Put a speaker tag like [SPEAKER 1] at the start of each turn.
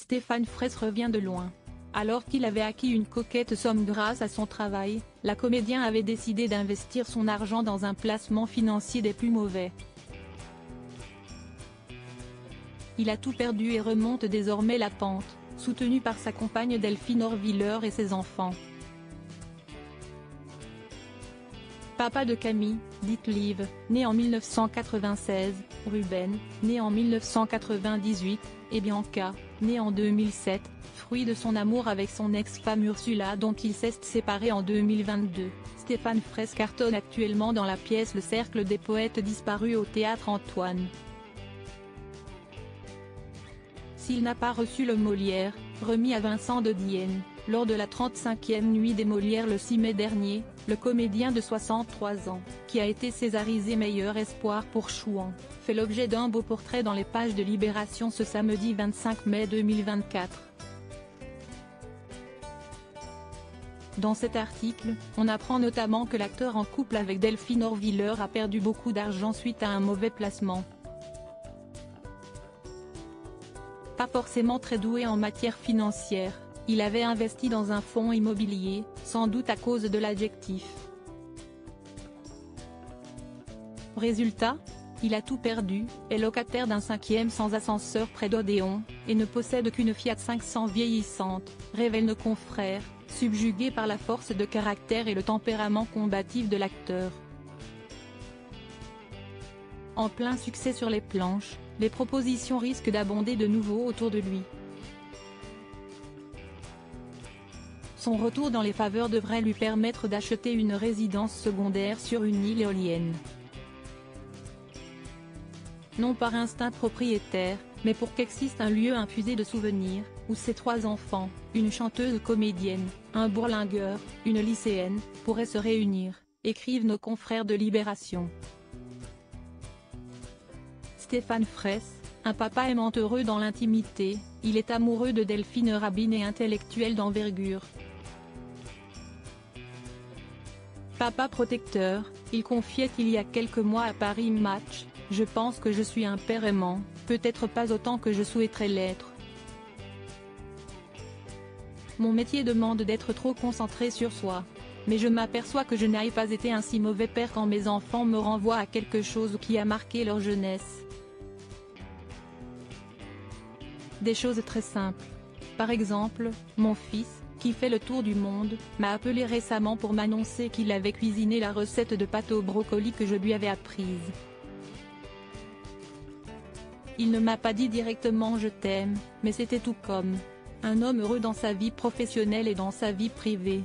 [SPEAKER 1] Stéphane Fraisse revient de loin. Alors qu'il avait acquis une coquette somme grâce à son travail, la comédien avait décidé d'investir son argent dans un placement financier des plus mauvais. Il a tout perdu et remonte désormais la pente, soutenu par sa compagne Delphine Orviller et ses enfants. Papa de Camille, dite Liv, née en 1996, Ruben, né en 1998, et Bianca, née en 2007, fruit de son amour avec son ex-femme Ursula dont il s'est séparé en 2022. Stéphane Fraisse cartonne actuellement dans la pièce Le Cercle des Poètes disparus au Théâtre Antoine. S'il n'a pas reçu le Molière, remis à Vincent de Dienne, lors de la 35e nuit des Molières le 6 mai dernier, le comédien de 63 ans, qui a été césarisé meilleur espoir pour Chouan, fait l'objet d'un beau portrait dans les pages de Libération ce samedi 25 mai 2024. Dans cet article, on apprend notamment que l'acteur en couple avec Delphine Orviller a perdu beaucoup d'argent suite à un mauvais placement. Pas forcément très doué en matière financière, il avait investi dans un fonds immobilier, sans doute à cause de l'adjectif. Résultat, il a tout perdu, est locataire d'un 5e sans ascenseur près d'Odéon, et ne possède qu'une Fiat 500 vieillissante, révèle nos confrères, subjugué par la force de caractère et le tempérament combatif de l'acteur. En plein succès sur les planches, les propositions risquent d'abonder de nouveau autour de lui. Son retour dans les faveurs devrait lui permettre d'acheter une résidence secondaire sur une île éolienne. Non par instinct propriétaire, mais pour qu'existe un lieu infusé de souvenirs, où ses 3 enfants, une chanteuse comédienne, un bourlingueur, une lycéenne, pourraient se réunir, écrivent nos confrères de Libération. Stéphane Fraisse, un papa aimant heureux dans l'intimité, il est amoureux de Delphine Rabine et intellectuel d'envergure. Papa protecteur, il confiait il y a quelques mois à Paris Match, « Je pense que je suis un père aimant, peut-être pas autant que je souhaiterais l'être. Mon métier demande d'être trop concentré sur soi. Mais je m'aperçois que je n'ai pas été un si mauvais père quand mes enfants me renvoient à quelque chose qui a marqué leur jeunesse. Des choses très simples. Par exemple, mon fils, qui fait le tour du monde, m'a appelé récemment pour m'annoncer qu'il avait cuisiné la recette de pâte au brocoli que je lui avais apprise. Il ne m'a pas dit directement je t'aime, mais c'était tout comme un homme heureux dans sa vie professionnelle et dans sa vie privée.